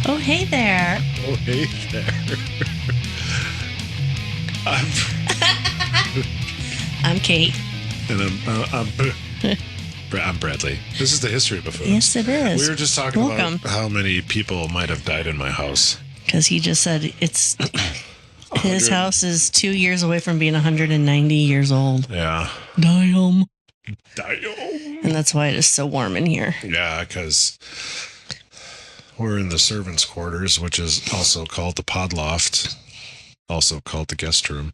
Oh, hey there. Oh, hey there. I'm Kate. And I'm Bradley. This is the History Buffoons. Yes, it is. We were just talking about how many people might have died in my house. Because he just said his house is 2 years away from being 190 years old. Yeah. Damn. Damn. And that's why it is so warm in here. Yeah, because we're in the servants' quarters, which is also called the pod loft, also called the guest room.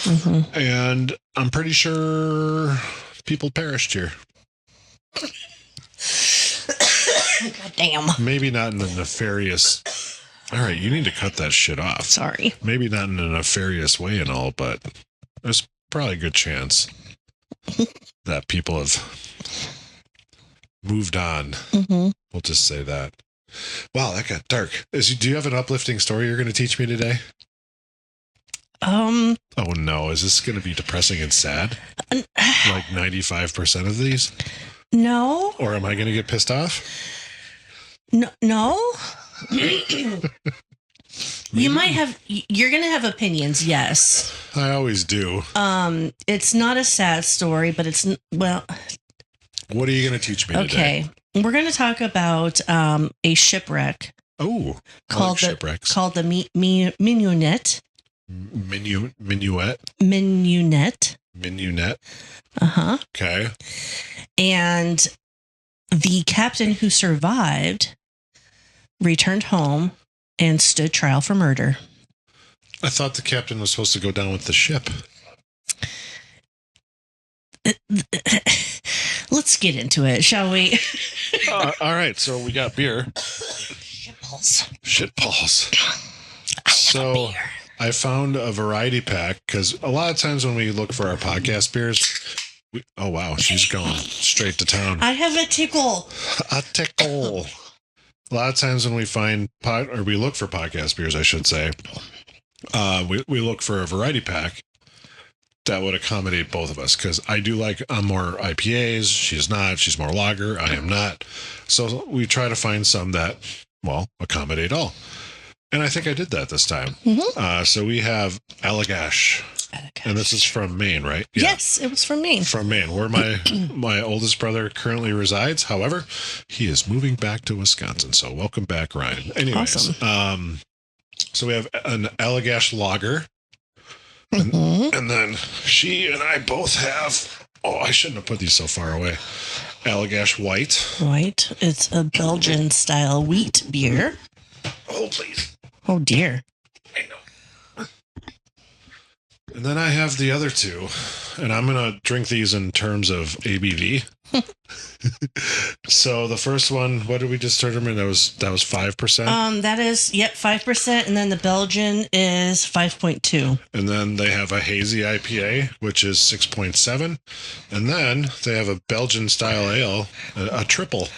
Mm-hmm. And I'm pretty sure people perished here. God damn. Maybe not in a nefarious... All right, you need to cut that shit off. Sorry. Maybe not in a nefarious way and all, but there's probably a good chance that people have moved on. Mm-hmm. We'll just say that. Wow, that got dark. Do you have an uplifting story you're going to teach me today? Oh no, is this going to be depressing and sad? Like 95% of these? No. Or am I going to get pissed off? No. You're going to have opinions, yes. I always do. It's not a sad story, but it's, well... What are you going to teach me today? Okay. We're going to talk about a shipwreck. Oh, called shipwrecks. Called the Mignonette. Mignonette. Uh-huh. Okay. And the captain who survived returned home and stood trial for murder. I thought the captain was supposed to go down with the ship. Let's get into it, shall we? All right, so we got beer. Shit balls. So I found a variety pack because a lot of times when we look for our podcast beers, oh wow, she's going straight to town. I have a tickle. A tickle. A lot of times when we find we look for podcast beers, I should say, we look for a variety pack that would accommodate both of us, because I'm more IPAs, she's not, she's more lager, I am not. So we try to find some that, well, accommodate all. And I think I did that this time. Mm-hmm. So we have Allagash. And this is from Maine, right? Yeah. Yes, it was from Maine. From Maine, where my oldest brother currently resides. However, he is moving back to Wisconsin. So welcome back, Ryan. Anyways, awesome. So we have an Allagash lager. And then she and I both have, I shouldn't have put these so far away, Allagash White. White. It's a Belgian-style wheat beer. Oh, please. Oh, dear. I know. And then I have the other two, and I'm going to drink these in terms of ABV. So the first one, what did we just determine? That was 5%? That is, 5%, and then the Belgian is 5.2. And then they have a hazy IPA, which is 6.7. And then they have a Belgian style ale, a triple,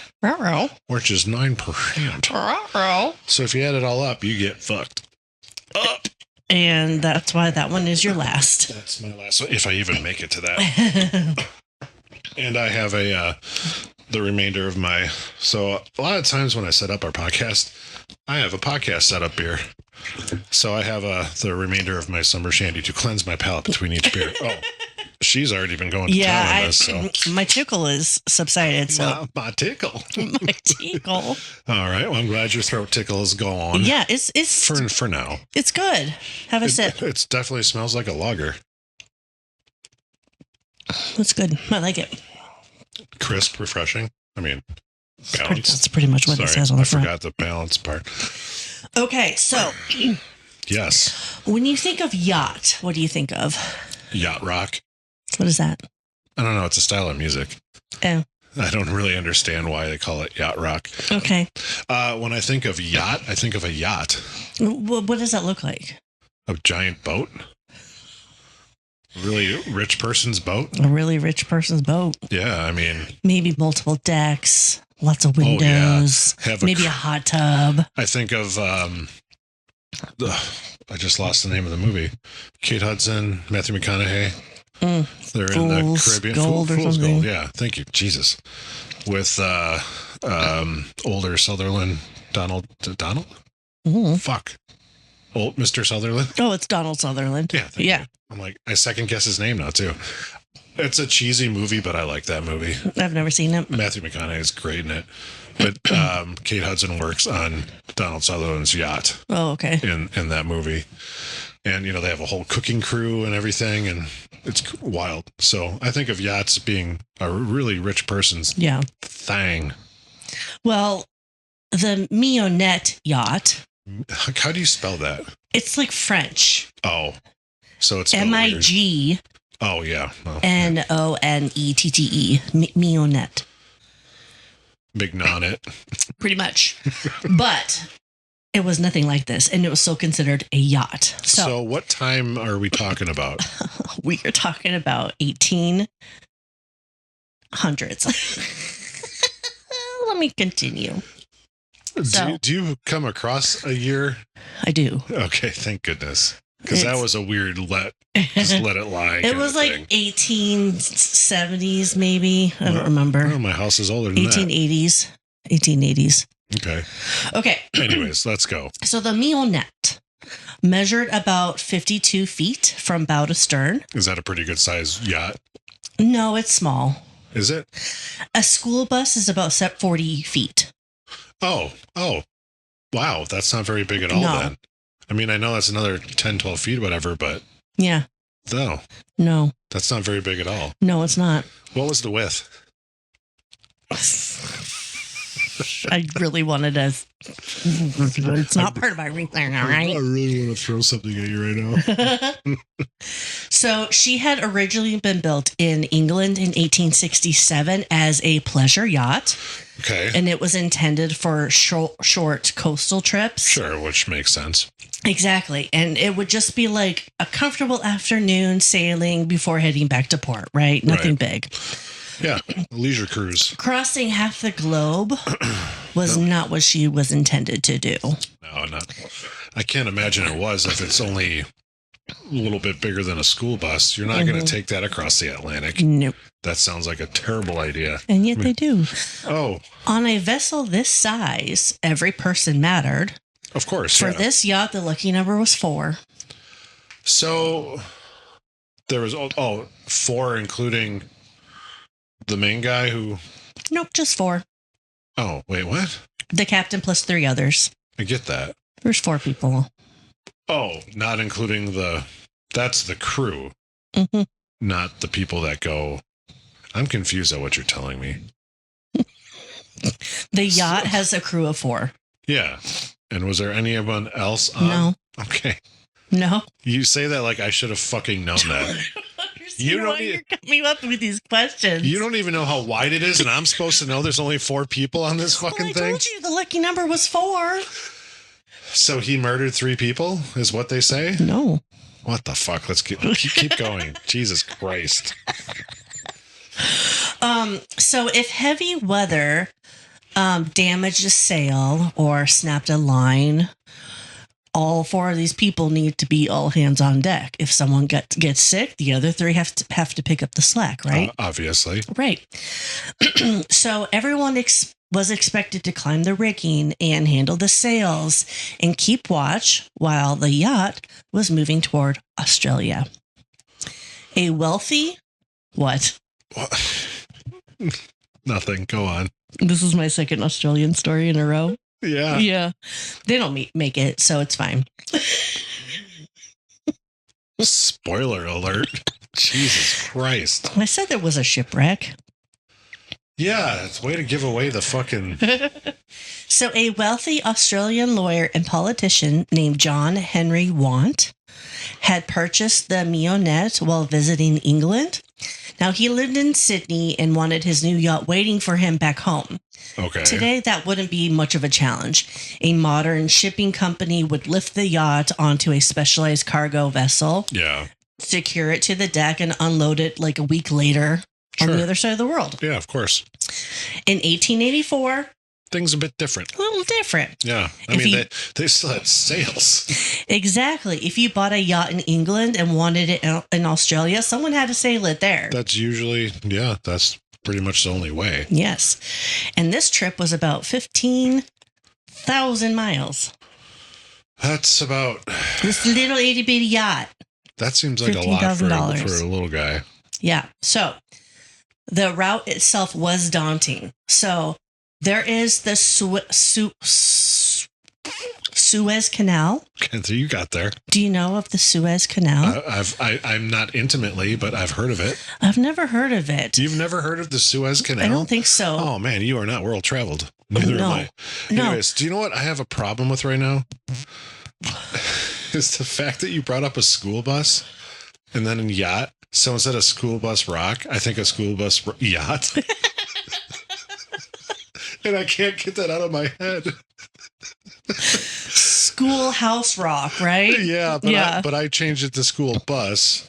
which is 9%. So if you add it all up, you get fucked up. And that's why that one is your last. That's my last. So if I even make it to that. And I have the remainder of my... So a lot of times when I set up our podcast, I have a podcast setup beer. So I have the remainder of my summer shandy to cleanse my palate between each beer. Oh, she's already been going to town on this. So. My tickle is subsided. So my tickle. My tickle. All right. Well, I'm glad your throat tickle is gone. Yeah, it's for now. It's good. Have a sip. It definitely smells like a lager. It's good. I like it. Crisp, refreshing. I mean, balanced. That's pretty much what it says on the front. I forgot the balance part. Okay, so. Yes. When you think of yacht, what do you think of? Yacht rock. What is that? I don't know. It's a style of music. Oh. I don't really understand why they call it yacht rock. Okay. When I think of yacht, I think of a yacht. What does that look like? A giant boat. Really rich person's boat. A really rich person's boat. Yeah, I mean... Maybe multiple decks, lots of windows, maybe a hot tub. I think of... I just lost the name of the movie. Kate Hudson, Matthew McConaughey. They're in the Caribbean. Gold or Fool's something. Gold. Yeah, thank you. Jesus. With older Sutherland. Donald? Mhm. Fuck. Old Mr. Sutherland? Oh, it's Donald Sutherland. Yeah. thank you. I'm like, I second guess his name now, too. It's a cheesy movie, but I like that movie. I've never seen it. Matthew McConaughey is great in it. But Kate Hudson works on Donald Sutherland's yacht Oh, okay. in that movie. And, they have a whole cooking crew and everything, and it's wild. So I think of yachts being a really rich person's Yeah. thing. Well, the Mignonette yacht, How do you spell that? it's like French. Oh, so it's spelled weird. Mignonette. Oh, yeah. Oh, Mignonette. Mignonette. Pretty much. But it was nothing like this, and it was still considered a yacht. So what time are we talking about? We are talking about 1800s. Let me continue. So- Do you come across a year? I do. Okay, thank goodness. Because that was a weird just let it lie. It was like 1870s, maybe. I don't remember. Oh, my house is older than 1880s. 1880s. that. Okay. Okay. Anyways, let's go. So the Mignonette measured about 52 feet from bow to stern. Is that a pretty good size yacht? No, it's small. Is it? A school bus is about 40 feet. Oh. Wow. That's not very big at all No. then. I mean, I know that's another 10, 12 feet, whatever, but Yeah. no, No, that's not very big at all. no, it's not. What was the width? I really wanted to. It's not part of my ring thing, all right? really want to throw something at you right now. So she had originally been built in England in 1867 as a pleasure yacht, Okay. and it was intended for short coastal trips. Sure, which makes sense. Exactly. And it would just be like a comfortable afternoon sailing before heading back to port, right? Nothing big. Yeah, a leisure cruise. Crossing half the globe was not what she was intended to do. No, not. I can't imagine it was if it's only a little bit bigger than a school bus. You're not going to take that across the Atlantic. Nope. That sounds like a terrible idea. And yet they do. Oh, On a vessel this size, every person mattered. of course. For yeah. this yacht, the lucky number was 4. So there was 4, including the main guy who. Nope, just 4. Oh, wait, what? The captain plus 3 others. I get that. There's 4 people. Oh, not including that's the crew, Mhm. not the people that go. I'm confused at what you're telling me. The yacht has a crew of 4. Yeah. And was there anyone else on? No. Okay. No. You say that like I should have fucking known that. You don't You're coming up with these questions. You don't even know how wide it is, and I'm supposed to know there's only 4 people on this fucking I thing? told you the lucky number was 4. So he murdered 3 people, is what they say? No. What the fuck? Let's keep going. Jesus Christ. So if heavy weather damaged a sail or snapped a line, all 4 of these people need to be all hands on deck. If someone gets sick, the other 3 have to pick up the slack, right? Obviously. Right. So everyone was expected to climb the rigging and handle the sails and keep watch while the yacht was moving toward Australia. A wealthy... What? Nothing. Go on. This is my second Australian story in a row. Yeah. Yeah. They don't make it, so it's fine. Spoiler alert. Jesus Christ. I said there was a shipwreck. Yeah, it's a way to give away the fucking... So a wealthy Australian lawyer and politician named John Henry Want had purchased the Mignonette while visiting England. Now, he lived in Sydney and wanted his new yacht waiting for him back home. Okay. Today, that wouldn't be much of a challenge. A modern shipping company would lift the yacht onto a specialized cargo vessel, Yeah. secure it to the deck, and unload it like a week later on Sure. the other side of the world. Yeah, of course. In 1884, Things a bit different. a little different. Yeah. I If mean, you- they still had sails. Exactly. If you bought a yacht in England and wanted it in Australia, someone had to sail it there. That's usually, that's pretty much the only way. Yes. And this trip was about 15 1,000 miles. That's about... This little itty bitty yacht. That seems like a lot for a little guy. Yeah. So the route itself was daunting. So there is the Suez Canal. Okay, you got there. Do you know of the Suez Canal? I'm not intimately, but I've heard of it. I've never heard of it. You've never heard of the Suez Canal? I don't think so. Oh man, you are not world traveled. Neither am I. Anyways, do you know what I have a problem with right now? Is the fact that you brought up a school bus and then a yacht. So instead of school bus rock, I think a school bus yacht. And I can't get that out of my head. Schoolhouse rock, right? Yeah, but I changed it to school bus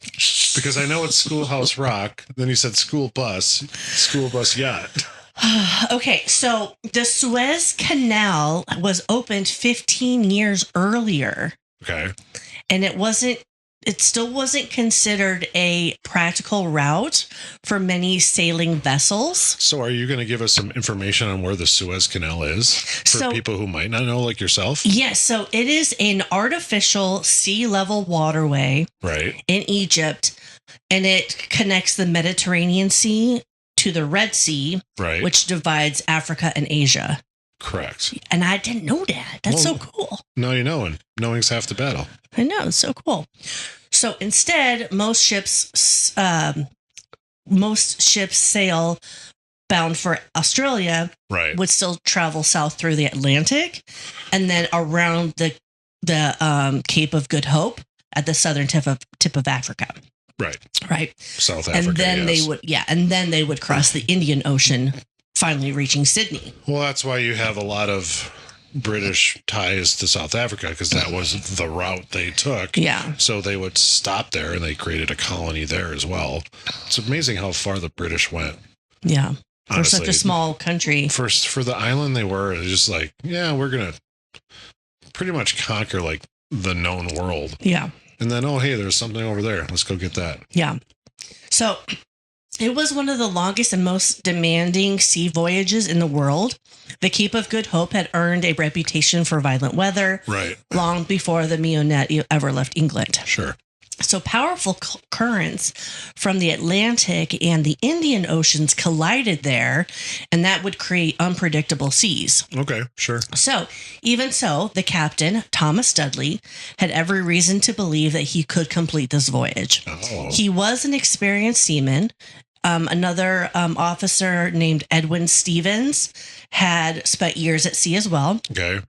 because I know it's schoolhouse rock. Then you said school bus yacht. Okay, so the Suez Canal was opened 15 years earlier. Okay. And it still wasn't considered a practical route for many sailing vessels. So are you going to give us some information on where the Suez Canal is for people who might not know, like yourself? Yes. So it is an artificial sea level waterway in Egypt, and it connects the Mediterranean Sea to the Red Sea, which divides Africa and Asia. Correct. And I didn't know that. That's so cool. Now you know, and knowing's half the battle. I know, it's so cool. So instead, most ships sail bound for Australia would still travel south through the Atlantic and then around the Cape of Good Hope at the southern tip of Africa. Right. South Africa. And then they would cross the Indian Ocean, finally reaching Sydney. Well, that's why you have a lot of British ties to South Africa, because that was the route they took. Yeah. So they would stop there and they created a colony there as well. It's amazing how far the British went. Yeah. Honestly, for such a small country. For the island they were, it was just like, yeah, we're going to pretty much conquer like the known world. Yeah. And then, oh, hey, there's something over there. Let's go get that. Yeah. So it was one of the longest and most demanding sea voyages in the world. The Cape of Good Hope had earned a reputation for violent weather long before the Mignonette ever left England. Sure. So powerful currents from the Atlantic and the Indian Oceans collided there, and that would create unpredictable seas. Okay, sure. So, even so, the captain, Thomas Dudley, had every reason to believe that he could complete this voyage. Oh. He was an experienced seaman. Another officer named Edwin Stevens had spent years at sea as well. Okay.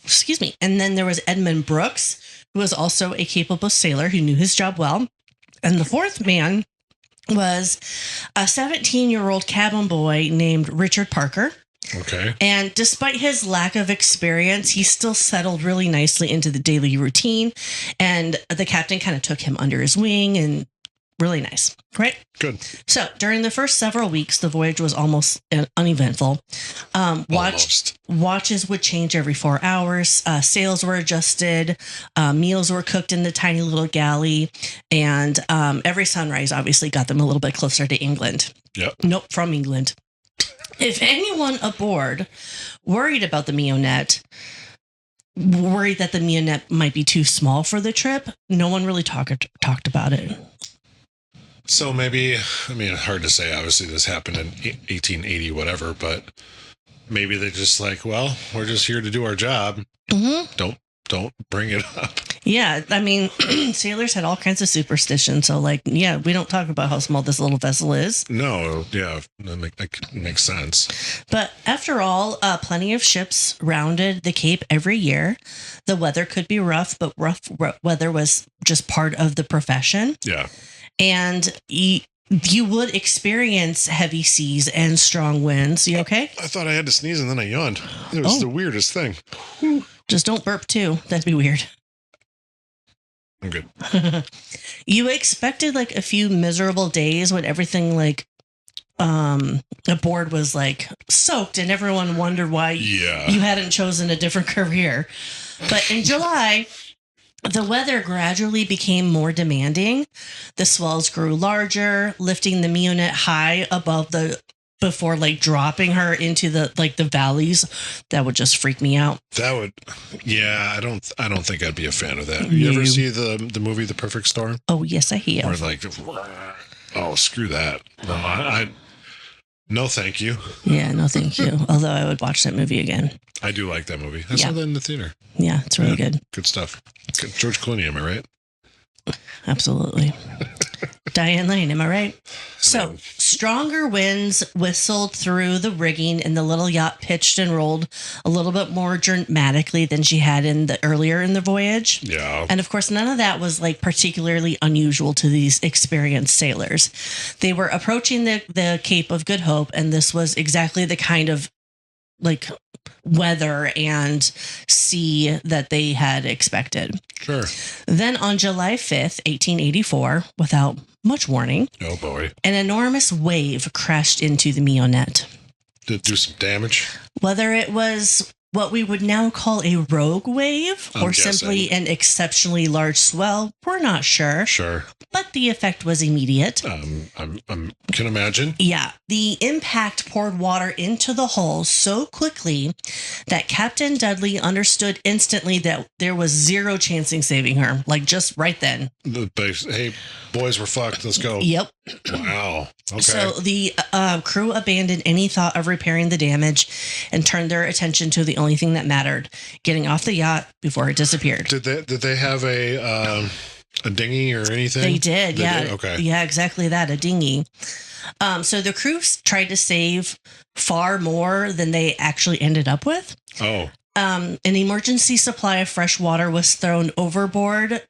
Excuse me. And then there was Edmund Brooks, who was also a capable sailor who knew his job well. And the fourth man was a 17-year-old cabin boy named Richard Parker. Okay. And despite his lack of experience, he still settled really nicely into the daily routine. And the captain kind of took him under his wing, and really nice, right? Good. So during the first several weeks, the voyage was almost uneventful. Watches would change every 4 hours. Sails were adjusted. Meals were cooked in the tiny little galley. And every sunrise obviously got them a little bit closer to England. Yep. Nope, from England. If anyone aboard worried about the Mignonette, worried that the Mignonette might be too small for the trip, no one really talked about it. So maybe, I mean, hard to say. Obviously, this happened in 1880, whatever, but maybe they're just like, well, we're just here to do our job. Mm-hmm. Don't bring it up. Yeah, I mean, sailors had all kinds of superstitions. So, like, yeah, we don't talk about how small this little vessel is. No, yeah, that makes sense. But after all, plenty of ships rounded the Cape every year. The weather could be rough, but rough weather was just part of the profession. Yeah. And you would experience heavy seas and strong winds. You okay? I thought I had to sneeze and then I yawned. It was the weirdest thing. Just don't burp too. That'd be weird. I'm good. You expected like a few miserable days when everything like aboard was like soaked and everyone wondered why you hadn't chosen a different career. But in July, the weather gradually became more demanding. The swells grew larger, lifting the Mignonette high above the before like dropping her into the valleys. That would just freak me out. That would, yeah. I don't think I'd be a fan of that. You ever see the movie The Perfect Storm? Oh yes, I have. Or like, oh, screw that. No, I no, thank you. Yeah, no, thank you. Although I would watch that movie again. I do like that movie. I saw that in the theater. Yeah, it's really good. Good stuff. George Clooney, am I right? Absolutely. Diane Lane, am I right? So, stronger winds whistled through the rigging, and the little yacht pitched and rolled a little bit more dramatically than she had earlier in the voyage. Yeah. And of course, none of that was like particularly unusual to these experienced sailors. They were approaching the Cape of Good Hope, and this was exactly the kind of like weather and sea that they had expected. Sure. Then on July 5th, 1884, without much warning, oh boy, an enormous wave crashed into the Mignonette. Did it do some damage? Whether it was what we would now call a rogue wave or simply an exceptionally large swell, we're not sure. Sure. But the effect was immediate. I can imagine. Yeah. The impact poured water into the hull so quickly that Captain Dudley understood instantly that there was zero chance in saving her. Like just right then. Hey, boys, we're fucked. Let's go. Yep. Wow. Okay. So the crew abandoned any thought of repairing the damage and turned their attention to the only thing that mattered, getting off the yacht before it disappeared. Did they have a dinghy or anything? They did. Yeah. Okay. Yeah, exactly that. A dinghy. So the crew tried to save far more than they actually ended up with. Oh. An emergency supply of fresh water was thrown overboard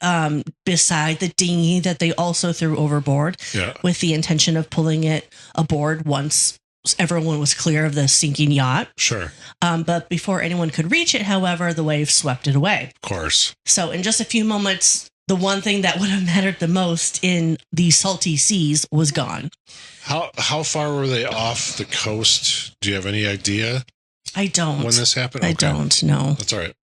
beside the dinghy that they also threw overboard with the intention of pulling it aboard once everyone was clear of the sinking yacht. Sure. But before anyone could reach it, however, the wave swept it away. Of course. So in just a few moments, the one thing that would have mattered the most in the salty seas was gone. How far were they off the coast? Do you have any idea? I don't. When this happened? I don't know. That's all right.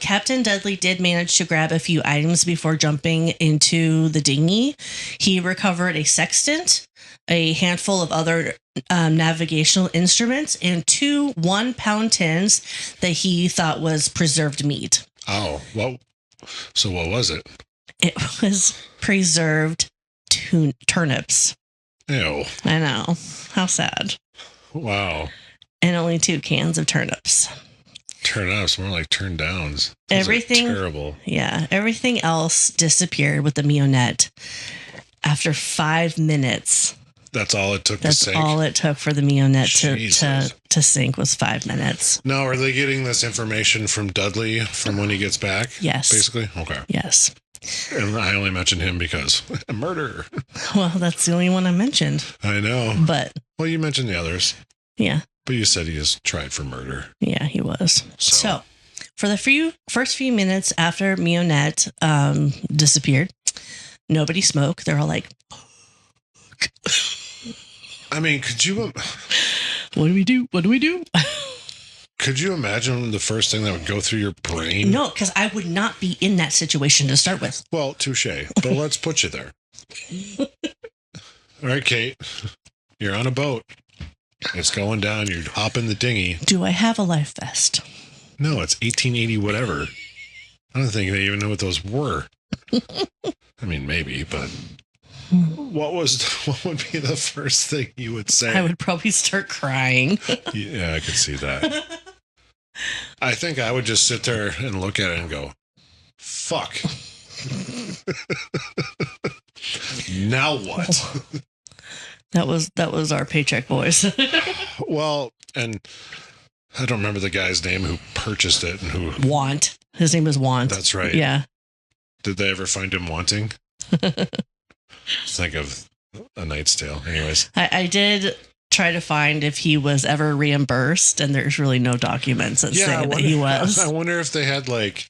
Captain Dudley did manage to grab a few items before jumping into the dinghy. He recovered a sextant, a handful of other navigational instruments, and 2 1-pound tins that he thought was preserved meat. Oh, well, so what was it? It was preserved turnips. Ew. I know. How sad. Wow. And only 2 cans of turnips. Turn ups, more like turn downs. Everything terrible. Yeah, everything else disappeared with the Mignonette after 5 minutes. That's all it took to sink? That's all it took for the Mignonette to sink was 5 minutes. Now, are they getting this information from Dudley from when he gets back? Yes. Basically? Okay. Yes. And I only mentioned him because a murder. Well, that's the only one I mentioned. I know. But. Well, you mentioned the others. Yeah. But you said he was tried for murder. Yeah, he was. So for the first few minutes after Mignonette disappeared, nobody smoked. They're all like, I mean, could you... What do we do? What do we do? Could you imagine the first thing that would go through your brain? No, because I would not be in that situation to start with. Well, touche. But let's put you there. All right, Kate. You're on a boat. It's going down. You hop in the dinghy. Do I have a life vest? No, it's 1880 whatever. I don't think they even know what those were. I mean, maybe, but what would be the first thing you would say? I would probably start crying. Yeah, I could see that. I think I would just sit there and look at it and go, fuck. Now what? That was our paycheck voice. Well, and I don't remember the guy's name who purchased it and who... Want. His name is Want. That's right. Yeah. Did they ever find him wanting? Think of A Knight's Tale. Anyways. I did try to find if he was ever reimbursed, and there's really no documents that say that he was. I wonder if they had like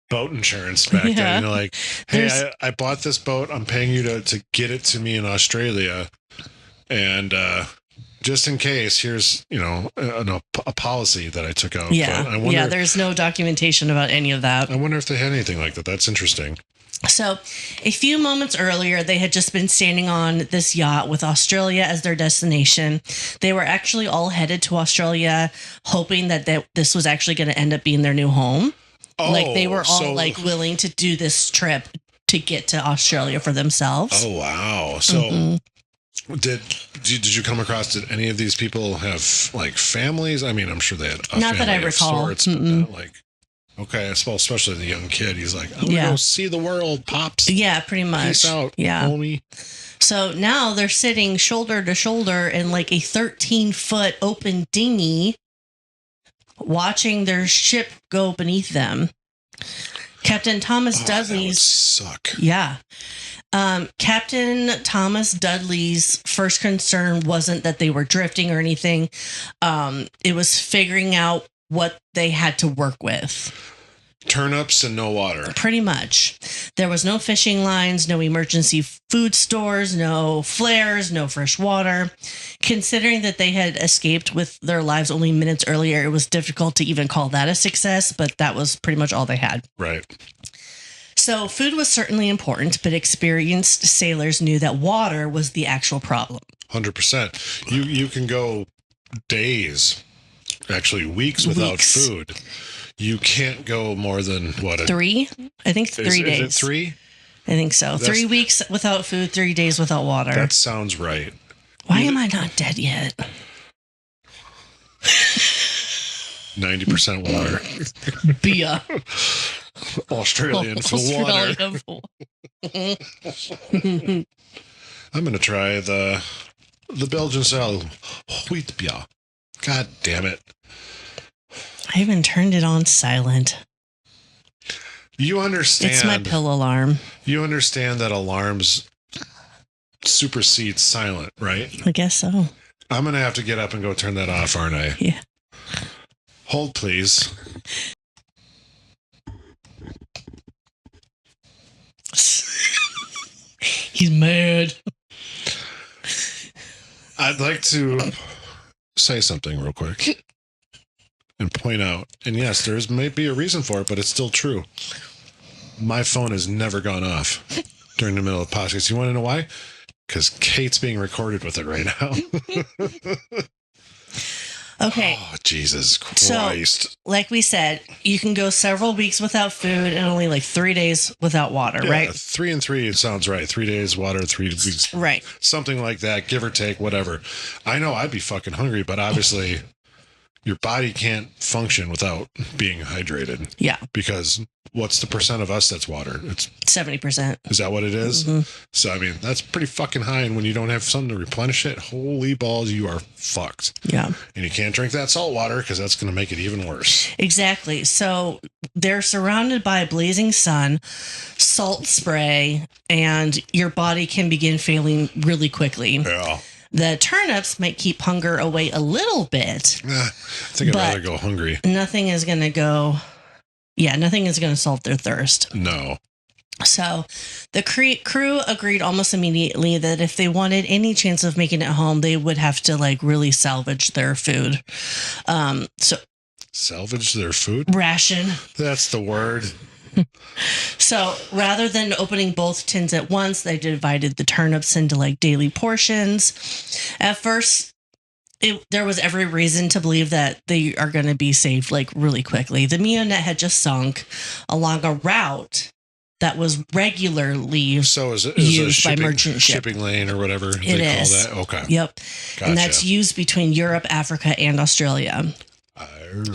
boat insurance back then. You know, like, hey, I bought this boat. I'm paying you to get it to me in Australia. And just in case, here's, a policy that I took out. Yeah. But I wonder, there's no documentation about any of that. I wonder if they had anything like that. That's interesting. So, a few moments earlier, they had just been standing on this yacht with Australia as their destination. They were actually all headed to Australia, hoping that this was actually going to end up being their new home. Like, they were all like willing to do this trip to get to Australia for themselves. Oh, wow. So, did you come across, did any of these people have like families? I mean, I'm sure they had a Not family that I recall. Sorts, but not like, okay, I suppose, especially the young kid. He's like, I'm going to go see the world, Pops. Yeah, pretty much. Peace out, homie. So now they're sitting shoulder to shoulder in like a 13-foot open dinghy, watching their ship go beneath them. Captain Thomas Dudley's suck. Yeah. Captain Thomas Dudley's first concern wasn't that they were drifting or anything. It was figuring out what they had to work with. Turnips and no water. Pretty much. There was no fishing lines, no emergency food stores, no flares, no fresh water. Considering that they had escaped with their lives only minutes earlier, it was difficult to even call that a success, but that was pretty much all they had. Right. So food was certainly important, but experienced sailors knew that water was the actual problem. 100%. You can go days, actually weeks without food. You can't go more than what? 3? I think 3 days. Is it 3? I think so. 3 weeks without food, 3 days without water. That sounds right. Why am I not dead yet? 90% water. Beer. Australian for water. I'm going to try the Belgian style wheat beer. God damn it. I even turned it on silent. You understand. It's my pill alarm. You understand that alarms supersede silent, right? I guess so. I'm going to have to get up and go turn that off, aren't I? Yeah. Hold, please. He's mad. I'd like to say something real quick and point out, and yes, there might be a reason for it, but it's still true. My phone has never gone off during the middle of the podcast. You want to know why? Because Kate's being recorded with it right now. Okay. Oh, Jesus Christ. So, like we said, you can go several weeks without food and only like 3 days without water, right? 3 and 3, it sounds right. 3 days water, 3 weeks. Right. Something like that, give or take, whatever. I know I'd be fucking hungry, but obviously your body can't function without being hydrated. Yeah. Because what's the percent of us that's water? It's 70%. Is that what it is? Mm-hmm. So, I mean, that's pretty fucking high. And when you don't have something to replenish it, holy balls, you are fucked. Yeah. And you can't drink that salt water because that's going to make it even worse. Exactly. So they're surrounded by blazing sun, salt spray, and your body can begin failing really quickly. Yeah. The turnips might keep hunger away a little bit. I think I'd rather go hungry. Nothing is going to go... Yeah, nothing is going to solve their thirst. No. So the crew agreed almost immediately that if they wanted any chance of making it home, they would have to like really salvage their food. So salvage their food? Ration. That's the word. So rather than opening both tins at once, they divided the turnips into like daily portions. At first, there was every reason to believe that they are going to be saved like really quickly. The Mignonette had just sunk along a route that was regularly used by merchant shipping lane or whatever it they is. call that. Okay. Yep. Gotcha. And that's used between Europe, Africa, and Australia.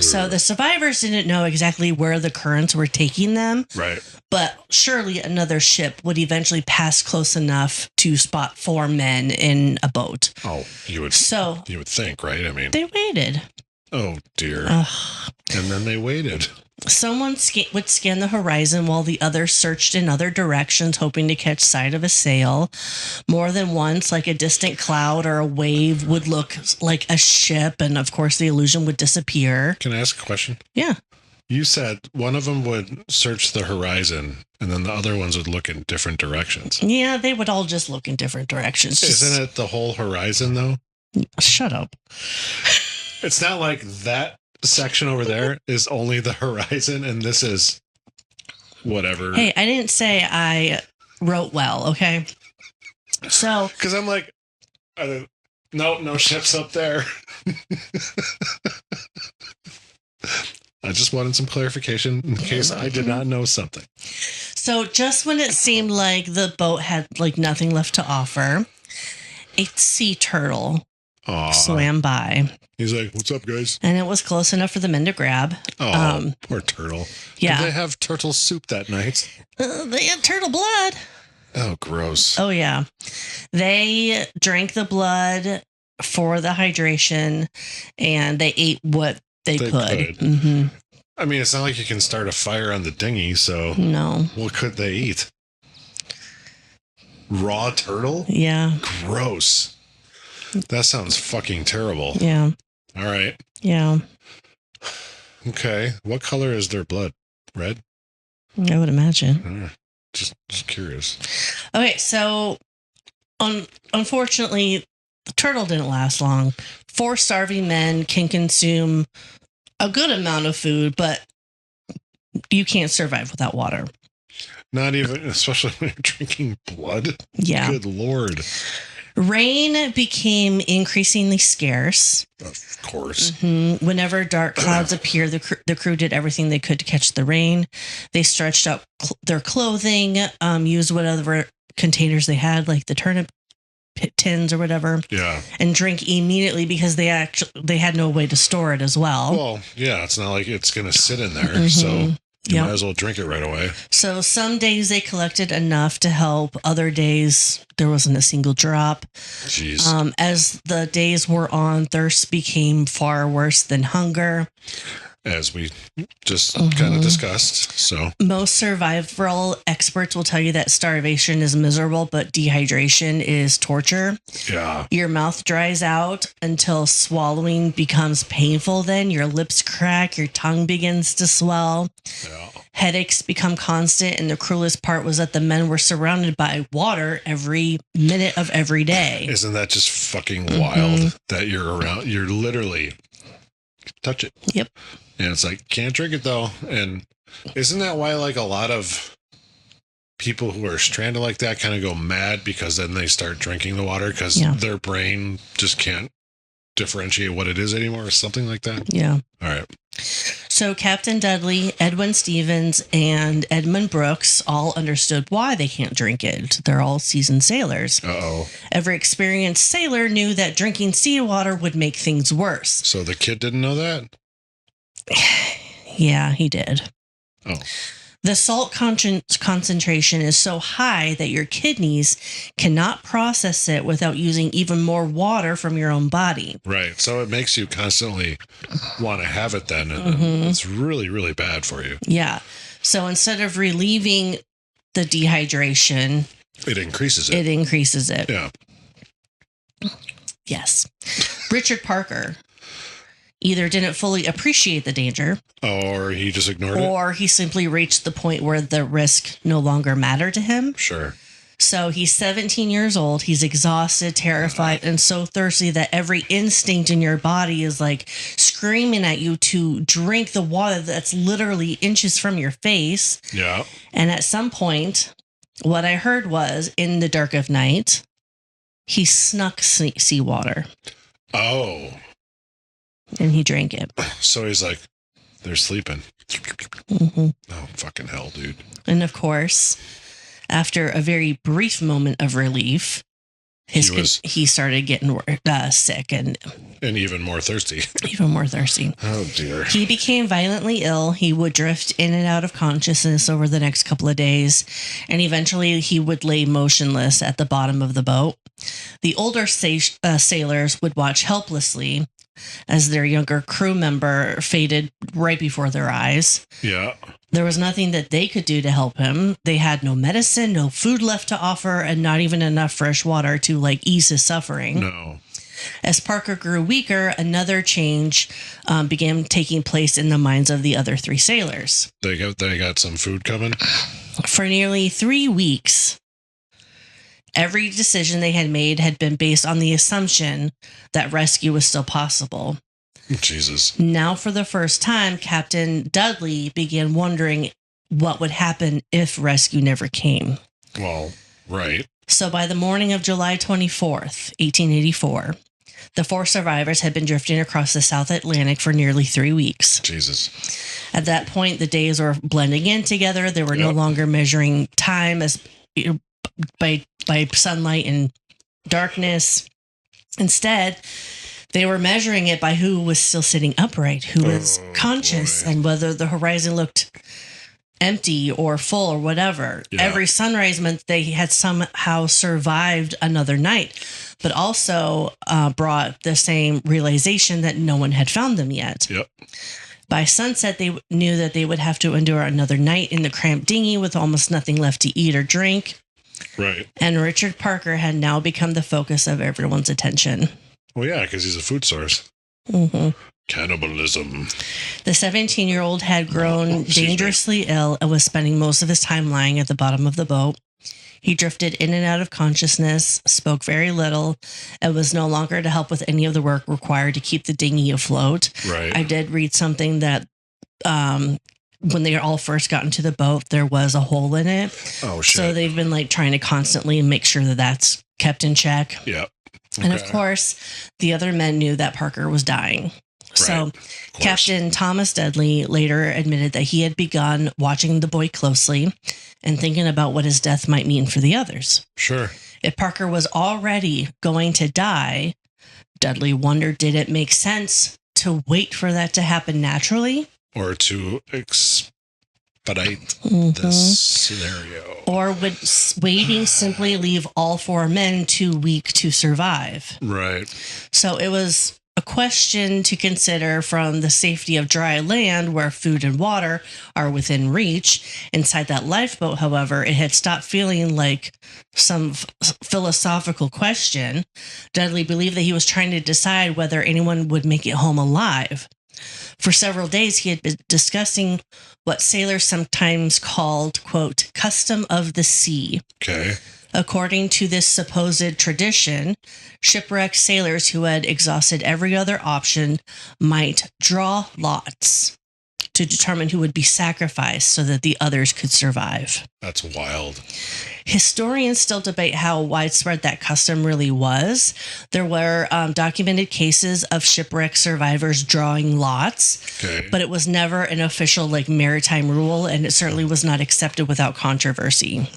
So the survivors didn't know exactly where the currents were taking them. Right. But surely another ship would eventually pass close enough to spot 4 men in a boat. Oh, you would think, right? I mean, they waited. Oh, dear. Ugh. And then they waited. Someone would scan the horizon while the others searched in other directions, hoping to catch sight of a sail. More than once, like a distant cloud or a wave would look like a ship, and of course the illusion would disappear. Can I ask a question? Yeah. You said one of them would search the horizon, and then the other ones would look in different directions. Yeah, they would all just look in different directions. Isn't it the whole horizon, though? Shut up. It's not like that section over there is only the horizon, and this is whatever. Hey, I didn't say I wrote well, okay? So, because I'm like, no ships up there. I just wanted some clarification in case I did not know something. So just when it seemed like the boat had like nothing left to offer, a sea turtle swam by. He's like, "What's up, guys?" And it was close enough for the men to grab. Oh, poor turtle. Yeah. Did they have turtle soup that night? They had turtle blood. Oh, gross. Oh, yeah. They drank the blood for the hydration, and they ate what they could. Mm-hmm. I mean, it's not like you can start a fire on the dinghy, so no. What could they eat? Raw turtle? Yeah. Gross. That sounds fucking terrible. Yeah. All right. Yeah. Okay. What color is their blood? Red? I would imagine. Just curious. Okay, so unfortunately, the turtle didn't last long. 4 starving men can consume a good amount of food, but you can't survive without water. Not even, especially when you're drinking blood. Yeah. Good Lord. Rain became increasingly scarce. Of course. Mm-hmm. Whenever dark clouds appeared, the crew did everything they could to catch the rain. They stretched out their clothing, used whatever containers they had, like the turnip tins or whatever. Yeah. And drink immediately because they had no way to store it as well. Well, yeah, it's not like it's going to sit in there, mm-hmm. so you might as well drink it right away. So some days they collected enough to help. Other days there wasn't a single drop. Jeez. As the days wore on, thirst became far worse than hunger. As we just kind of discussed. So most survival experts will tell you that starvation is miserable, but dehydration is torture. Yeah. Your mouth dries out until swallowing becomes painful. Then your lips crack, your tongue begins to swell. Yeah. Headaches become constant, and the cruelest part was that the men were surrounded by water every minute of every day. Isn't that just fucking wild that you're around? You're literally touch it. Yep. And it's like, can't drink it though. And isn't that why like a lot of people who are stranded like that kind of go mad because then they start drinking the water because their brain just can't differentiate what it is anymore or something like that? Yeah. All right. So Captain Dudley, Edwin Stevens, and Edmund Brooks all understood why they can't drink it. They're all seasoned sailors. Uh-oh. Every experienced sailor knew that drinking seawater would make things worse. So the kid didn't know that? Yeah, he did. Oh. The salt concentration is so high that your kidneys cannot process it without using even more water from your own body. Right. So it makes you constantly want to have it then. And it's really, really bad for you. Yeah. So instead of relieving the dehydration, it increases it. It increases it. Yeah. Yes. Richard Parker either didn't fully appreciate the danger, or he just ignored it, or he simply reached the point where the risk no longer mattered to him. Sure. So he's 17 years old. He's exhausted, terrified, and so thirsty that every instinct in your body is like screaming at you to drink the water that's literally inches from your face. Yeah. And at some point, what I heard was, in the dark of night, he snuck seawater. Oh. And he drank it. So he's like, they're sleeping. Mm-hmm. Oh, fucking hell, dude. And of course, after a very brief moment of relief, he started getting sick and even more thirsty. Even more thirsty. Oh, dear. He became violently ill. He would drift in and out of consciousness over the next couple of days, and eventually he would lay motionless at the bottom of the boat. The older sailors would watch helplessly as their younger crew member faded right before their eyes. Yeah. There was nothing that they could do to help him. They had no medicine, no food left to offer, and not even enough fresh water to ease his suffering. No. As Parker grew weaker, another change began taking place in the minds of the other 3 sailors. They got some food coming? For nearly 3 weeks, every decision they had made had been based on the assumption that rescue was still possible. Jesus. Now, for the first time, Captain Dudley began wondering what would happen if rescue never came. Well, right. So by the morning of July 24th, 1884, the 4 survivors had been drifting across the South Atlantic for nearly 3 weeks. Jesus. At that point, the days were blending in together. They were no longer measuring time as by sunlight and darkness. Instead, they were measuring it by who was still sitting upright, who was conscious, and whether the horizon looked empty or full or whatever. Yeah. Every sunrise meant they had somehow survived another night, but also brought the same realization that no one had found them yet. Yep. By sunset, they knew that they would have to endure another night in the cramped dinghy with almost nothing left to eat or drink. Right. And Richard Parker had now become the focus of everyone's attention. Well, yeah, because he's a food source. Mm-hmm. Cannibalism. The 17-year-old had grown dangerously ill and was spending most of his time lying at the bottom of the boat. He drifted in and out of consciousness, spoke very little, and was no longer to help with any of the work required to keep the dinghy afloat. Right. I did read something that when they all first got into the boat, there was a hole in it. Oh, shit. So they've been like trying to constantly make sure that that's kept in check. Yeah. Okay. And of course, the other men knew that Parker was dying. So Captain Thomas Dudley later admitted that he had begun watching the boy closely and thinking about what his death might mean for the others. Sure. If Parker was already going to die, Dudley wondered, did it make sense to wait for that to happen naturally? Or to expedite this scenario. Or would waiting simply leave all 4 men too weak to survive? Right. So it was a question to consider from the safety of dry land where food and water are within reach. Inside that lifeboat, however, it had stopped feeling like some philosophical question. Dudley believed that he was trying to decide whether anyone would make it home alive. For several days, he had been discussing what sailors sometimes called, quote, custom of the sea. Okay. According to this supposed tradition, shipwrecked sailors who had exhausted every other option might draw lots to determine who would be sacrificed so that the others could survive. That's wild. Historians still debate how widespread that custom really was. There were documented cases of shipwreck survivors drawing lots, but it was never an official maritime rule, and it certainly was not accepted without controversy.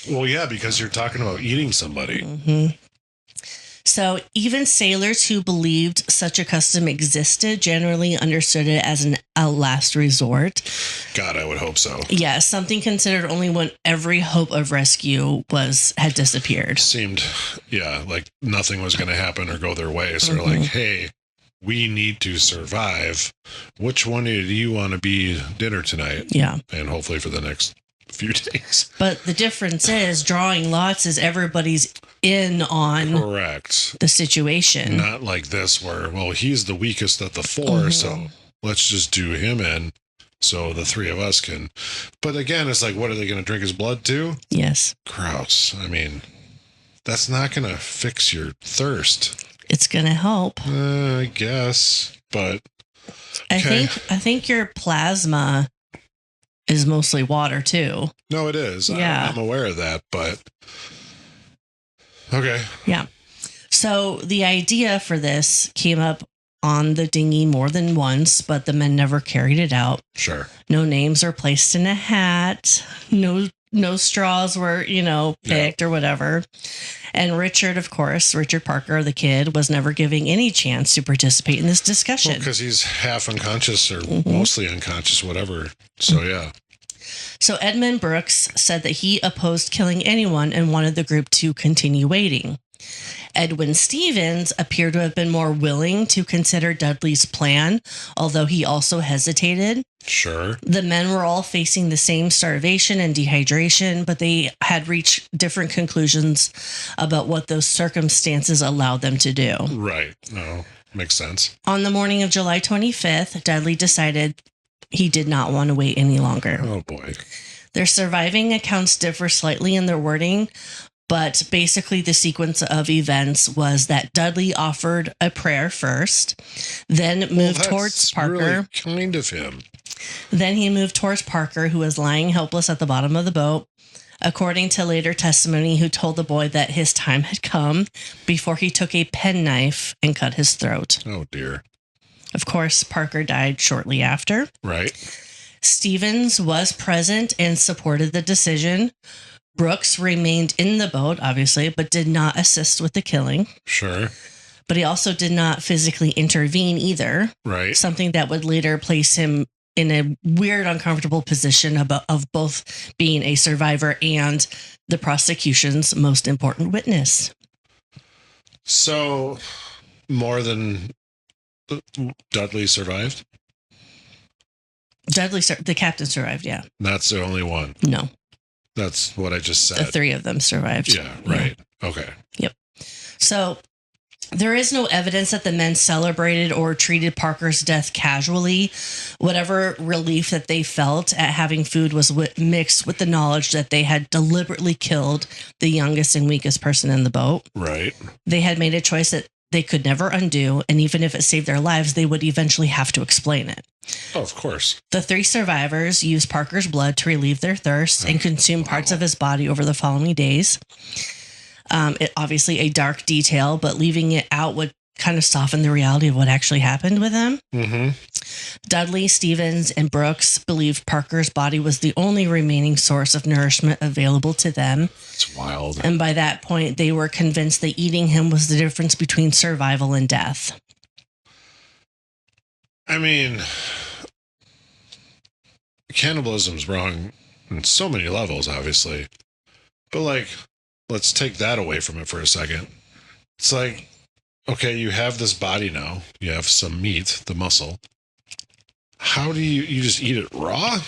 Well, yeah, because you're talking about eating somebody. Mm-hmm. So even sailors who believed such a custom existed generally understood it as a last resort. God, I would hope so. Yeah, something considered only when every hope of rescue had disappeared. Seemed, like nothing was going to happen or go their way. So they're like, hey, we need to survive. Which one do you want to be dinner tonight? Yeah. And hopefully for the next few days. But the difference is drawing lots is everybody's in on the situation. Not like this where, well, he's the weakest of the 4, so let's just do him in so the 3 of us can. But again, it's like, what are they going to drink his blood too? Yes. Gross. I mean, that's not going to fix your thirst. It's going to help. I guess, but I think your plasma is mostly water too. No, it is. Yeah. I'm aware of that, but okay. Yeah. So the idea for this came up on the dinghy more than once, but the men never carried it out. Sure. No names were placed in a hat. No straws were, picked or whatever. And Richard Parker, the kid, was never giving any chance to participate in this discussion. Well, because he's half unconscious or mostly unconscious, whatever. So, yeah. So Edmund Brooks said that he opposed killing anyone and wanted the group to continue waiting. Edwin Stevens appeared to have been more willing to consider Dudley's plan, although he also hesitated. Sure. The men were all facing the same starvation and dehydration, but they had reached different conclusions about what those circumstances allowed them to do. Right. No, makes sense. On the morning of July 25th, Dudley decided he did not want to wait any longer. Oh, boy. Their surviving accounts differ slightly in their wording, but basically the sequence of events was that Dudley offered a prayer first, then moved towards Parker. Really kind of him. Then he moved towards Parker, who was lying helpless at the bottom of the boat. According to later testimony, who told the boy that his time had come before he took a penknife and cut his throat. Oh, dear. Of course, Parker died shortly after. Right. Stevens was present and supported the decision. Brooks remained in the boat, obviously, but did not assist with the killing. Sure. But he also did not physically intervene either. Right. Something that would later place him in a weird, uncomfortable position of both being a survivor and the prosecution's most important witness. So, more than Dudley survived? The captain survived, yeah. That's the only one. No. That's what I just said. The three of them survived. Yeah, right. Yeah. Okay. Yep. So there is no evidence that the men celebrated or treated Parker's death casually. Whatever relief that they felt at having food was mixed with the knowledge that they had deliberately killed the youngest and weakest person in the boat. Right. They had made a choice that they could never undo, and even if it saved their lives, they would eventually have to explain it. Oh, of course. The three survivors used Parker's blood to relieve their thirst and consume parts of his body over the following days. It obviously a dark detail, but leaving it out would kind of soften the reality of what actually happened with him. Mm-hmm. Dudley, Stevens, and Brooks believed Parker's body was the only remaining source of nourishment available to them. It's wild. And by that point, they were convinced that eating him was the difference between survival and death. I mean, cannibalism's wrong on so many levels, obviously. But, like, let's take that away from it for a second. It's like, okay, you have this body now. You have some meat, the muscle. How do you just eat it raw?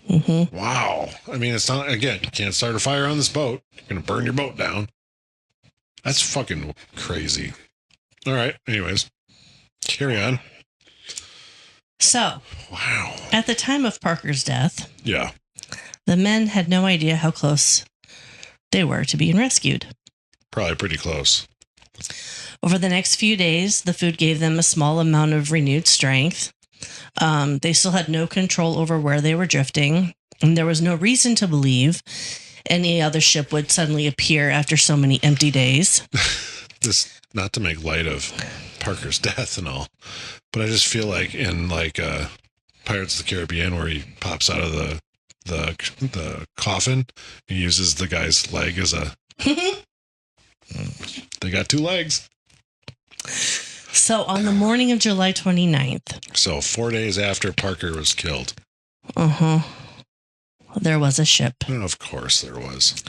Mm-hmm. Wow. I mean, it's not, again, you can't start a fire on this boat. You're going to burn your boat down. That's fucking crazy. All right. Anyways, carry on. So, wow. At the time of Parker's death, yeah, the men had no idea how close they were to being rescued. Probably pretty close. Over the next few days, the food gave them a small amount of renewed strength. They still had no control over where they were drifting, and there was no reason to believe any other ship would suddenly appear after so many empty days. This, not to make light of Parker's death and all, but I just feel like in Pirates of the Caribbean, where he pops out of the coffin, he uses the guy's leg as a. They got two legs. So on the morning of July 29th. So 4 days after Parker was killed. Uh-huh. There was a ship. Oh, of course there was.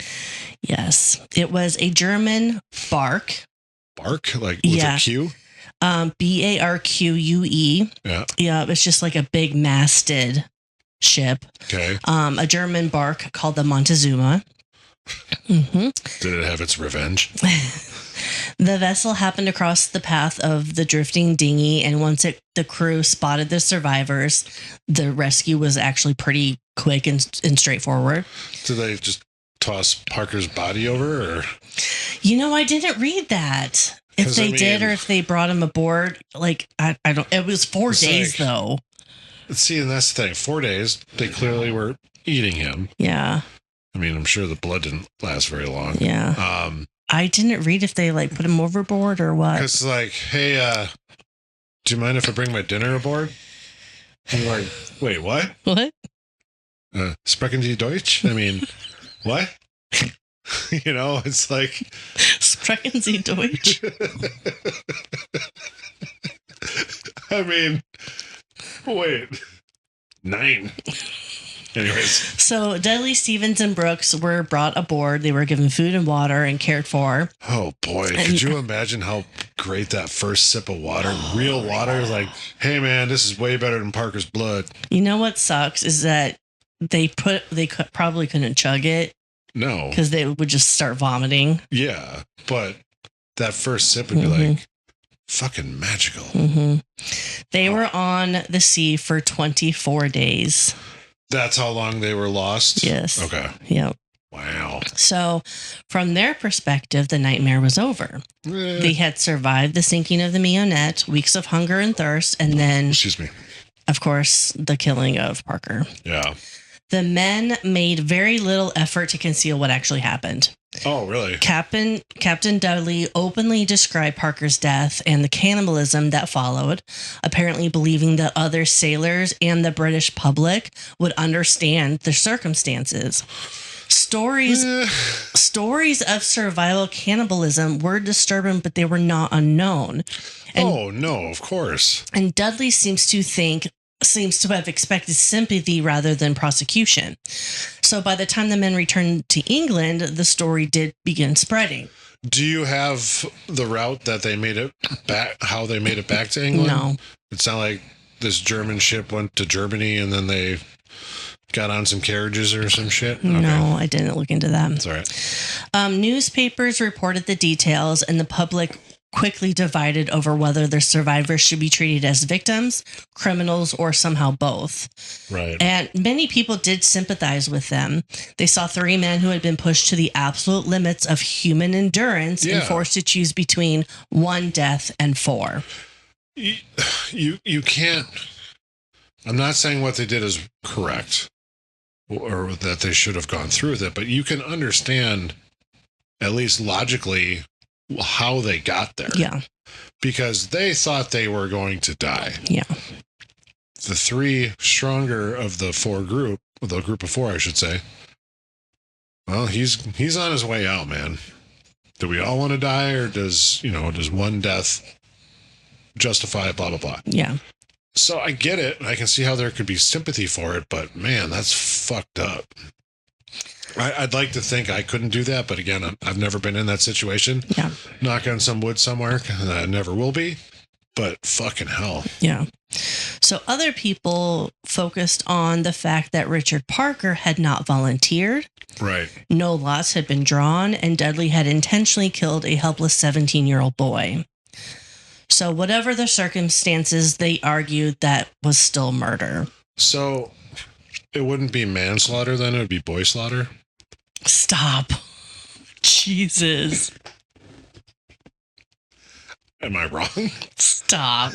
Yes. It was a German bark. Bark? Like with a Q? Barque. Yeah. Yeah, it's just like a big masted ship. Okay. A German bark called the Montezuma. Mm-hmm. Did it have its revenge? The vessel happened across the path of the drifting dinghy, and once the crew spotted the survivors, the rescue was actually pretty quick and straightforward. Did they just toss Parker's body over? Or? I didn't read that. If they did, or if they brought him aboard, like, I don't, it was 4 days though. See, and that's the thing. 4 days, they clearly were eating him. Yeah. I mean, I'm sure the blood didn't last very long. Yeah. I didn't read if they put him overboard or what. It's like, hey, do you mind if I bring my dinner aboard? I'm like, wait, what? What? Sprechen Sie Deutsch? I mean, what? It's like... Sprechen Sie Deutsch? I mean, wait. 9. Anyways. So Dudley, Stevens, and Brooks were brought aboard. They were given food and water and cared for. Oh, boy. Could you imagine how great that first sip of water, real water, is like, hey, man, this is way better than Parker's blood. You know what sucks is that they probably couldn't chug it. No. Because they would just start vomiting. Yeah. But that first sip would be like fucking magical. Mm-hmm. They were on the sea for 24 days. That's how long they were lost? Yes. Okay. Yep. Wow. So, from their perspective, the nightmare was over. They had survived the sinking of the Mignonette, weeks of hunger and thirst, and then... Excuse me. of course, the killing of Parker. Yeah. The men made very little effort to conceal what actually happened. Oh, really? Captain Dudley openly described Parker's death and the cannibalism that followed, apparently believing that other sailors and the British public would understand the circumstances. Stories of survival cannibalism were disturbing, but they were not unknown. And, no, of course. And Dudley seems to have expected sympathy rather than prosecution. So by the time the men returned to England, the story did begin spreading. Do you have the route that they made it back, how they made it back to England? No. It's not like this German ship went to Germany and then they got on some carriages or some shit? Okay. No, I didn't look into that. That's all right. Newspapers reported the details, and the public quickly divided over whether the survivors should be treated as victims, criminals, or somehow both. Right. And many people did sympathize with them. They saw 3 men who had been pushed to the absolute limits of human endurance and forced to choose between 1 death and 4. You can't. I'm not saying what they did is correct or that they should have gone through with it, but you can understand, at least logically, how they got there. Yeah. Because they thought they were going to die. Yeah. The 3 stronger of the group of 4, I should say. Well, he's on his way out, man. Do we all want to die, or does 1 death justify blah, blah, blah? Yeah. So I get it. I can see how there could be sympathy for it, but man, that's fucked up. I'd like to think I couldn't do that, but again, I've never been in that situation. Yeah. Knock on some wood somewhere, and I never will be, but fucking hell. Yeah. So other people focused on the fact that Richard Parker had not volunteered. Right. No lots had been drawn, and Dudley had intentionally killed a helpless 17-year-old boy. So whatever the circumstances, they argued that was still murder. So it wouldn't be manslaughter then, it would be boy slaughter? Stop. Jesus. Am I wrong? Stop.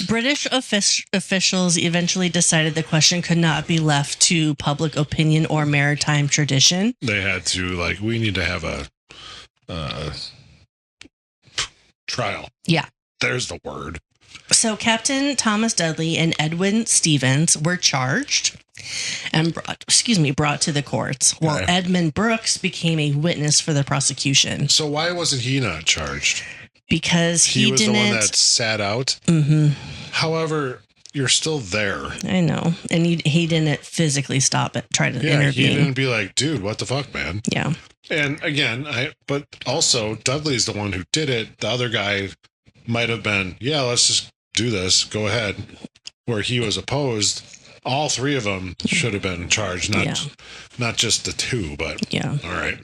British officials eventually decided the question could not be left to public opinion or maritime tradition. They had to, we need to have a trial. Yeah. There's the word. So Captain Thomas Dudley and Edwin Stevens were charged and brought to the courts, while Edmund Brooks became a witness for the prosecution. So why wasn't he not charged? Because he was didn't... the one that sat out? Mm-hmm. However, you're still there. I know. And he didn't physically stop it, try to intervene. He didn't be like, dude, what the fuck, man? Yeah. And again, but also Dudley's the one who did it. The other guy might have been, yeah, let's just do this. Go ahead. Where he was opposed. All 3 of them should have been charged, not just the 2, but yeah. All right.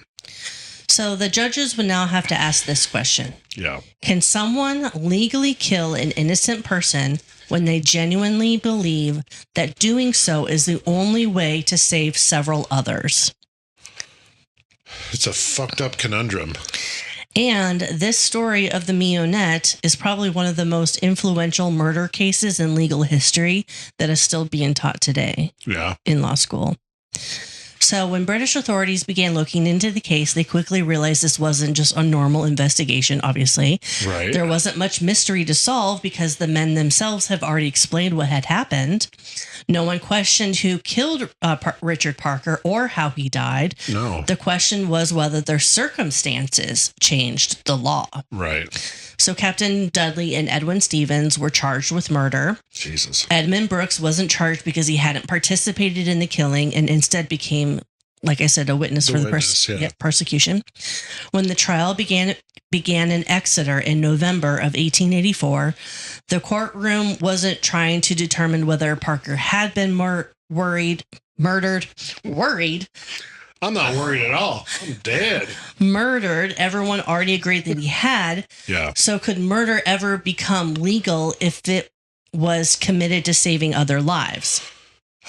So the judges would now have to ask this question. Yeah. Can someone legally kill an innocent person when they genuinely believe that doing so is the only way to save several others? It's a fucked up conundrum. And this story of the Mignonette is probably one of the most influential murder cases in legal history that is still being taught today in law school. So when British authorities began looking into the case, they quickly realized this wasn't just a normal investigation, obviously. Right. There wasn't much mystery to solve because the men themselves have already explained what had happened. No one questioned who killed Richard Parker or how he died. No. The question was whether their circumstances changed the law. Right. So Captain Dudley and Edwin Stevens were charged with murder. Jesus. Edmund Brooks wasn't charged because he hadn't participated in the killing and instead became, like I said, a witness for the persecution. When the trial began in Exeter in November of 1884, the courtroom wasn't trying to determine whether Parker had been murdered. I'm not worried at all. I'm dead. Murdered. Everyone already agreed that he had. Yeah. So could murder ever become legal if it was committed to saving other lives?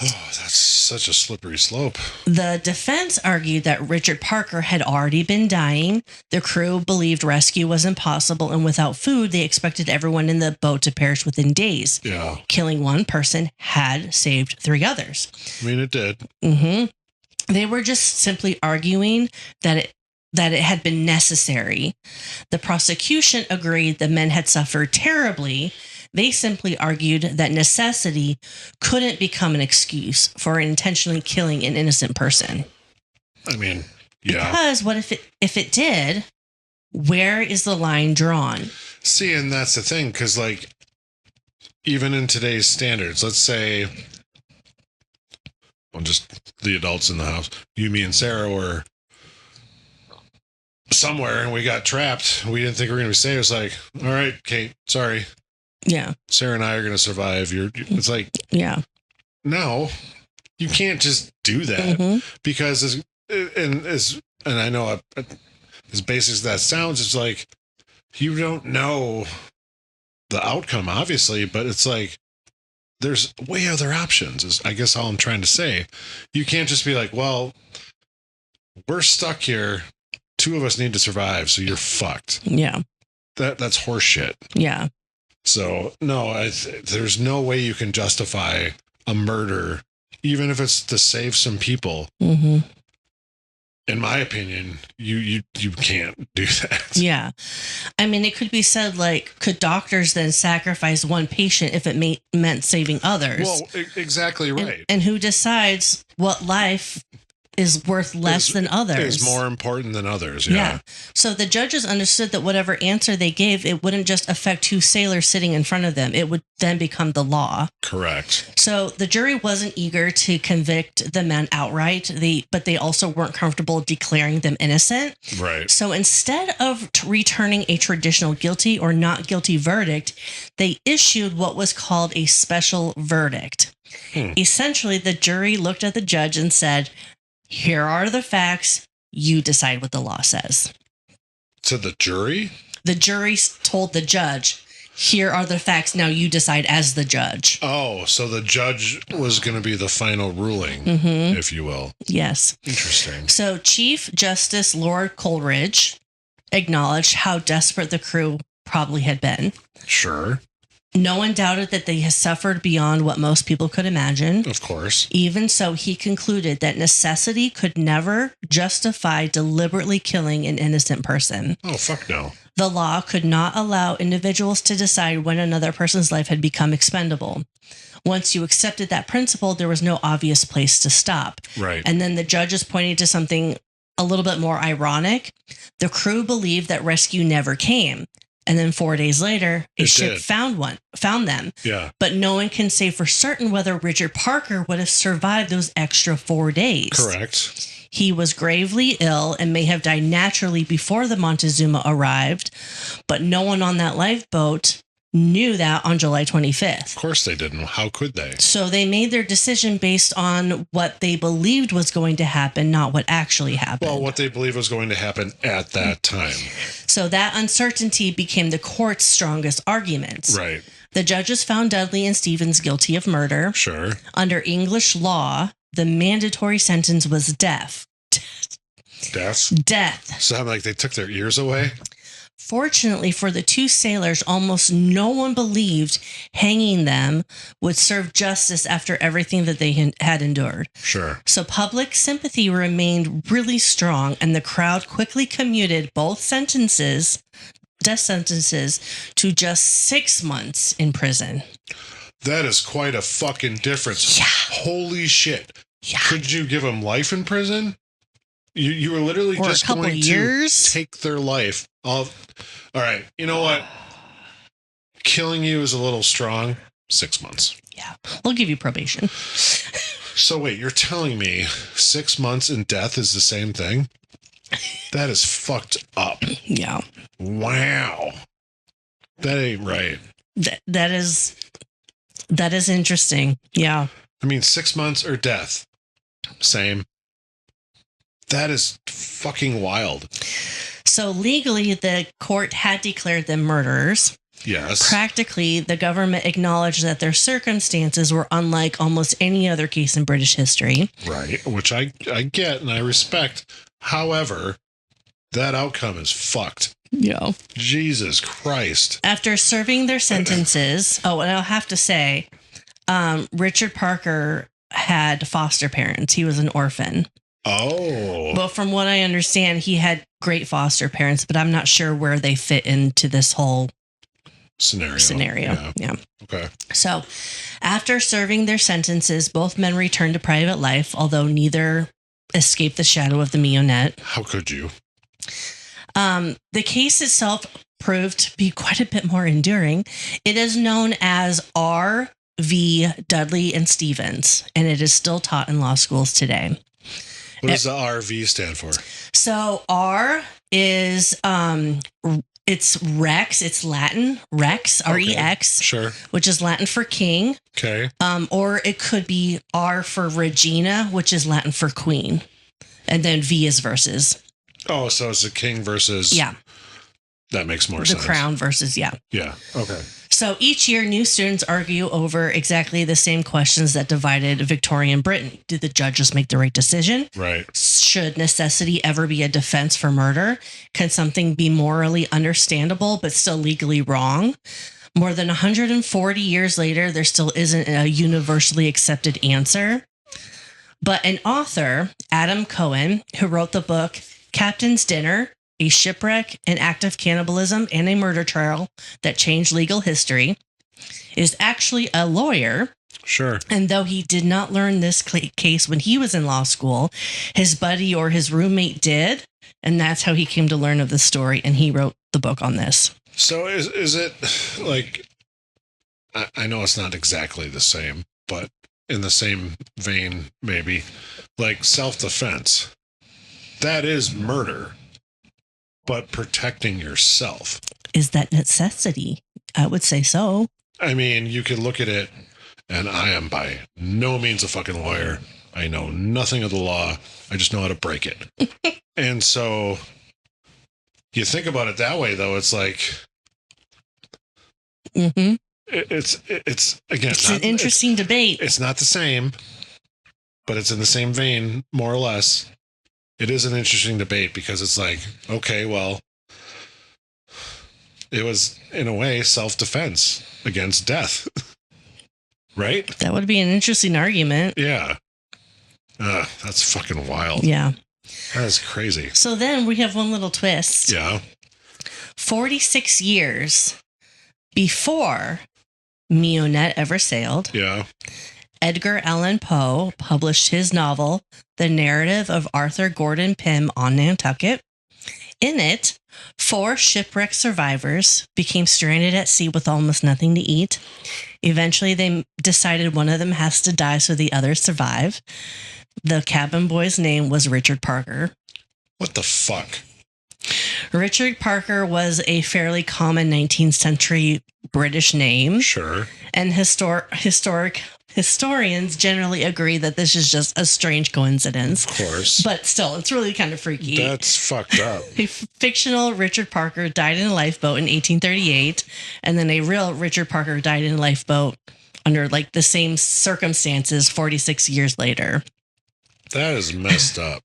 Oh, that's such a slippery slope. The defense argued that Richard Parker had already been dying. The crew believed rescue was impossible, and without food, they expected everyone in the boat to perish within days. Yeah. Killing one person had saved 3 others. I mean, it did. They were just simply arguing that it had been necessary. The prosecution agreed the men had suffered terribly. They simply argued that necessity couldn't become an excuse for intentionally killing an innocent person. I mean, yeah. Because what if it did? Where is the line drawn? See, and that's the thing, because like, even in today's standards, let's say, well, just the adults in the house, you, me, and Sarah were somewhere and we got trapped. We didn't think we were going to be safe. It's like, all right, Kate, sorry. Yeah. Sarah and I are going to survive. It's like, yeah. No, you can't just do that because and I know as basic as that sounds, it's like you don't know the outcome, obviously, but it's like there's way other options. Is I guess all I'm trying to say. You can't just be like, well, we're stuck here. 2 of us need to survive, so you're fucked. Yeah, that's horseshit. Yeah. So no, there's no way you can justify a murder, even if it's to save some people. In my opinion, you can't do that. Yeah. I mean, it could be said like, could doctors then sacrifice one patient if it meant saving others? Well, exactly right. And who decides what life is worth less than others? Is more important than others. Yeah. So the judges understood that whatever answer they gave, it wouldn't just affect 2 sailors sitting in front of them. It would then become the law. Correct. So the jury wasn't eager to convict the men outright, but they also weren't comfortable declaring them innocent. Right. So instead of returning a traditional guilty or not guilty verdict, they issued what was called a special verdict. Essentially, the jury looked at the judge and said, here are the facts. You decide what the law says. To the jury? The jury told the judge, here are the facts. Now you decide as the judge. Oh, so the judge was going to be the final ruling, if you will. Yes. Interesting. So Chief Justice Lord Coleridge acknowledged how desperate the crew probably had been. Sure. No one doubted that they had suffered beyond what most people could imagine. Of course. Even so, he concluded that necessity could never justify deliberately killing an innocent person. Oh, fuck no. The law could not allow individuals to decide when another person's life had become expendable. Once you accepted that principle, there was no obvious place to stop. Right. And then the judges pointed to something a little bit more ironic. The crew believed that rescue never came. And then 4 days later, a ship found them. Yeah. But no one can say for certain whether Richard Parker would have survived those extra 4 days. Correct. He was gravely ill and may have died naturally before the Montezuma arrived, but no one on that lifeboat knew that on July 25th. Of course they didn't. How could they? So they made their decision based on what they believed was going to happen, not what actually happened. Well, what they believed was going to happen at that time. So that uncertainty became the court's strongest argument. Right. The judges found Dudley and Stevens guilty of murder. Sure. Under English law, the mandatory sentence was death. Death. Sound like they took their ears away? Fortunately for the 2 sailors, almost no one believed hanging them would serve justice after everything that they had endured. Sure. So public sympathy remained really strong, and the crowd quickly commuted both death sentences, to just 6 months in prison. That is quite a fucking difference. Yeah. Holy shit. Yeah. Could you give them life in prison? You were literally or just a couple going years? to take their life. All right. You know what? Killing you is a little strong. 6 months. Yeah. We'll give you probation. So wait, you're telling me 6 months and death is the same thing? That is fucked up. Yeah. Wow. That ain't right. That is interesting. Yeah. I mean, 6 months or death. Same. That is fucking wild. So legally, the court had declared them murderers. Yes. Practically, the government acknowledged that their circumstances were unlike almost any other case in British history. Right, which I get and I respect. However, that outcome is fucked. Yeah. Jesus Christ. After serving their sentences, and I'll have to say, Richard Parker had foster parents. He was an orphan. Oh. But from what I understand, he had great foster parents, but I'm not sure where they fit into this whole scenario. Yeah. Okay. So, after serving their sentences, both men returned to private life, although neither escaped the shadow of the Mignonette. How could you? The case itself proved to be quite a bit more enduring. It is known as R.V. Dudley and Stevens, and it is still taught in law schools today. What does the RV stand for? So R is it's Rex. It's Latin Rex, R-E-X, sure, which is Latin for king. Okay. Or it could be R for Regina, which is Latin for queen, and then V is versus. Oh, so it's a king versus. Yeah. That makes more sense. The crown versus Yeah. Okay. So each year, new students argue over exactly the same questions that divided Victorian Britain. Did the judges make the right decision? Right. Should necessity ever be a defense for murder? Can something be morally understandable but still legally wrong? More than 140 years later, there still isn't a universally accepted answer. But an author, Adam Cohen, who wrote the book Captain's Dinner, A Shipwreck, An Act of Cannibalism, and a Murder Trial That Changed Legal History, is actually a lawyer. Sure. And though he did not learn this case when he was in law school, his buddy or his roommate did. And that's how he came to learn of the story. And he wrote the book on this. So is it like, I know it's not exactly the same, but in the same vein, maybe, like self-defense. That is murder. But protecting yourself. Is that necessity? I would say so. I mean, you could look at it, and I am by no means a fucking lawyer. I know nothing of the law. I just know how to break it. And so you think about it that way, though, it's like, it's again, it's an interesting debate. It's not the same, but it's in the same vein, more or less. It is an interesting debate because it's like, okay, well, it was in a way self-defense against death, right? That would be an interesting argument. Yeah. That's fucking wild. Yeah. That is crazy. So then we have one little twist. Yeah. 46 years before Mignonette ever sailed. Yeah. Edgar Allan Poe published his novel, The Narrative of Arthur Gordon Pym on Nantucket. In it, 4 shipwreck survivors became stranded at sea with almost nothing to eat. Eventually, they decided one of them has to die so the others survive. The cabin boy's name was Richard Parker. What the fuck? Richard Parker was a fairly common 19th century British name. Sure. And historians generally agree that this is just a strange coincidence. Of course. But still, it's really kind of freaky. That's fucked up. A fictional Richard Parker died in a lifeboat in 1838, and then a real Richard Parker died in a lifeboat under like the same circumstances 46 years later. That is messed up.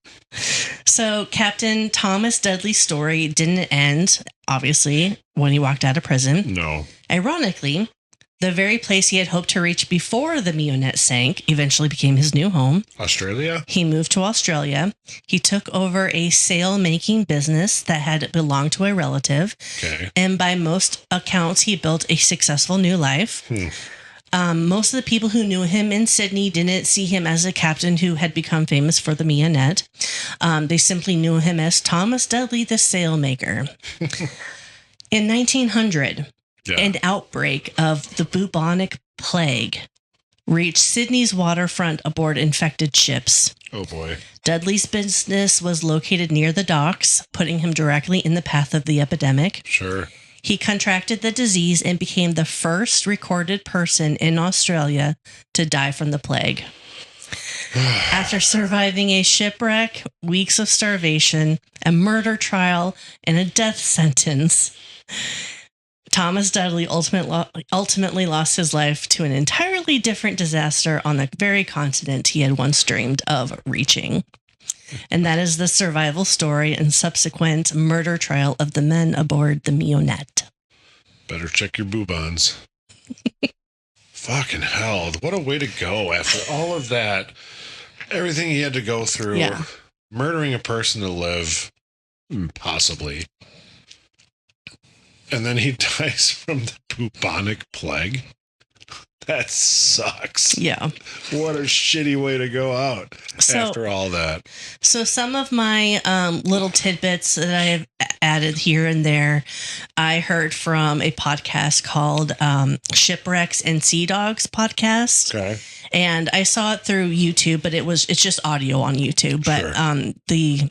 So Captain Thomas Dudley's story didn't end, obviously, when he walked out of prison. No. Ironically, the very place he had hoped to reach before the Mignonette sank eventually became his new home. Australia? He moved to Australia. He took over a sail-making business that had belonged to a relative. Okay. And by most accounts, he built a successful new life. Most of the people who knew him in Sydney didn't see him as a captain who had become famous for the Mignonette. They simply knew him as Thomas Dudley, the sailmaker. In 1900, an outbreak of the bubonic plague reached Sydney's waterfront aboard infected ships. Oh, boy. Dudley's business was located near the docks, putting him directly in the path of the epidemic. Sure. He contracted the disease and became the first recorded person in Australia to die from the plague. After surviving a shipwreck, weeks of starvation, a murder trial, and a death sentence, Thomas Dudley ultimately lost his life to an entirely different disaster on the very continent he had once dreamed of reaching. And that is the survival story and subsequent murder trial of the men aboard the Mignonette. Better check your boobons. Fucking hell. What a way to go after all of that. Everything he had to go through. Yeah. Murdering a person to live. Possibly. And then he dies from the bubonic plague. That sucks. Yeah. What a shitty way to go out after all that. So some of my little tidbits that I have added here and there, I heard from a podcast called Shipwrecks and Sea Dogs podcast. Okay. And I saw it through YouTube, but it's just audio on YouTube. But Sure. The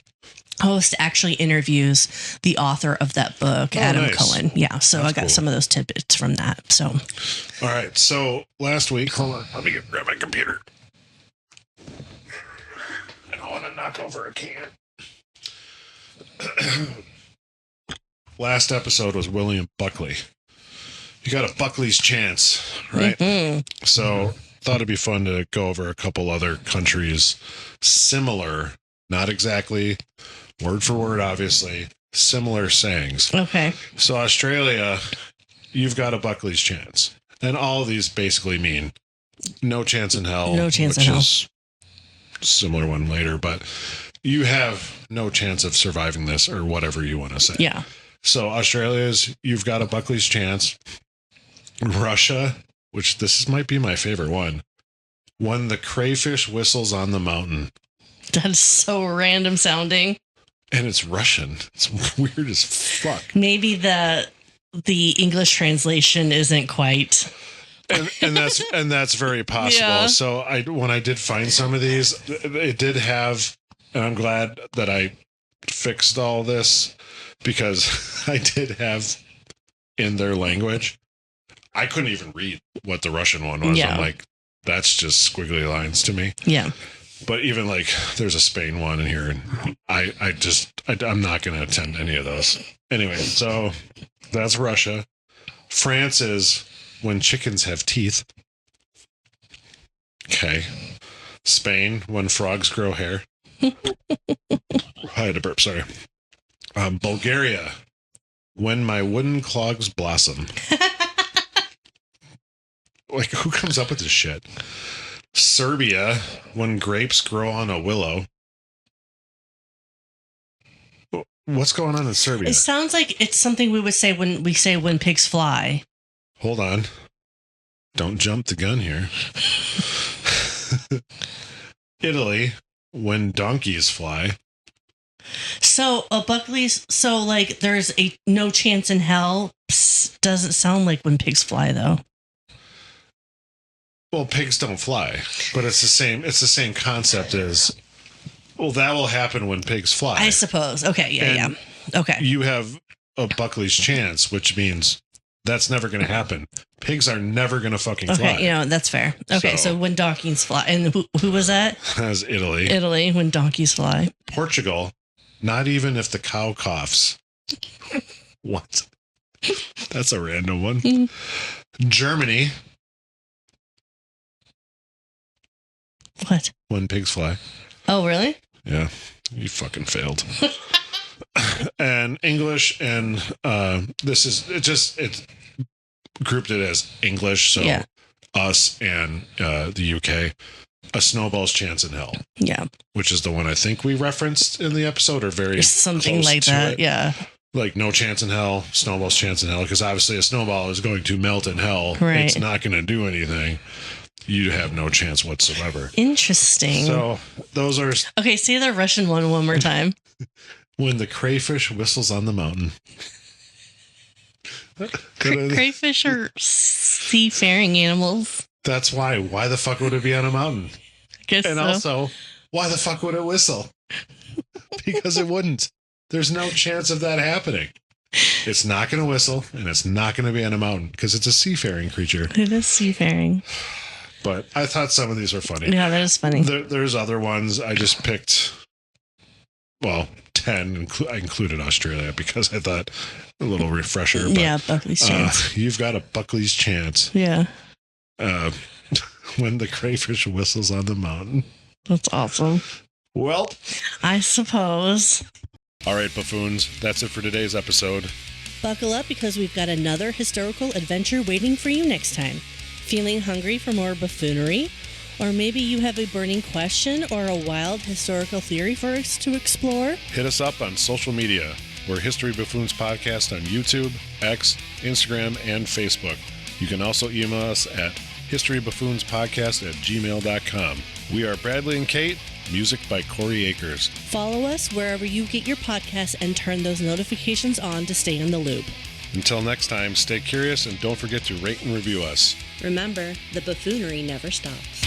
host actually interviews the author of that book, Adam nice. Cohen. Yeah, so That's I got cool. some of those tidbits from that. So, All right. So last week, hold on. Let me grab my computer. I don't want to knock over a can. Last episode was William Buckley. You got a Buckley's chance, right? mhm. So thought it'd be fun to go over a couple other countries similar, not exactly word for word, obviously, similar sayings. Okay. So Australia, you've got a Buckley's chance. And all of these basically mean no chance in hell. No chance in which hell. is a similar one later, but you have no chance of surviving this or whatever you want to say. Yeah. So Australia's, you've got a Buckley's chance. Russia, which might be my favorite one, when the crayfish whistles on the mountain. That is so random sounding. And it's Russian. It's weird as fuck. Maybe the English translation isn't quite. And that's very possible. Yeah. So when I did find some of these, it did have, and I'm glad that I fixed all this because I did have in their language. I couldn't even read what the Russian one was. Yeah. I'm like, that's just squiggly lines to me. Yeah. But even like there's a Spain one in here, and I'm not going to attempt any of those. Anyway, so that's Russia. France is when chickens have teeth. Okay. Spain, when frogs grow hair. I had a burp, sorry. Bulgaria, when my wooden clogs blossom. Like, who comes up with this shit? Serbia, when grapes grow on a willow. What's going on in Serbia? It sounds like it's something we would say when pigs fly. Hold on. Don't jump the gun here. Italy, when donkeys fly. So like there's a no chance in hell. Doesn't sound like when pigs fly though. Well, pigs don't fly, but it's the same concept as, well, that will happen when pigs fly. I suppose. Okay. And Yeah. Okay. You have a Buckley's chance, which means that's never going to happen. Pigs are never going to fucking fly. Okay. That's fair. Okay. So when donkeys fly, and who was that? That's Italy. Italy, when donkeys fly. Portugal, not even if the cow coughs. What? That's a random one. Mm. Germany, What? when pigs fly. Oh, really? Yeah, you fucking failed. And English, and it's grouped it as English. So Yeah. us and the UK, a snowball's chance in hell, Yeah. which is the one I think we referenced in the episode, or very Something close like to that. it. Yeah. Like no chance in hell, snowball's chance in hell, because obviously a snowball is going to melt in hell. Right. It's not going to do anything. You have no chance whatsoever. Interesting. So those are Okay, say the Russian one more time. when the crayfish whistles on the mountain. Crayfish are seafaring animals. That's why. Why the fuck would it be on a mountain? Guess And so. also, why the fuck would it whistle? Because it wouldn't. There's no chance of that happening. It's not going to whistle, and it's not going to be on a mountain because it's a seafaring creature. It is seafaring. But I thought some of these were funny. Yeah, that is funny. There's other ones. I just picked, well, 10. I included Australia because I thought a little refresher. But, yeah, Buckley's chance. You've got a Buckley's chance. Yeah. When the crayfish whistles on the mountain. That's awesome. Well, I suppose. All right, buffoons. That's it for today's episode. Buckle up because we've got another historical adventure waiting for you next time. Feeling hungry for more buffoonery? Or maybe you have a burning question or a wild historical theory for us to explore? Hit us up on social media. We're History Buffoons Podcast on YouTube, X, Instagram, and Facebook. You can also email us at historybuffoonspodcast@gmail.com. We are Bradley and Kate. Music by Corey Akers. Follow us wherever you get your podcasts and turn those notifications on to stay in the loop. Until next time, stay curious and don't forget to rate and review us. Remember, the buffoonery never stops.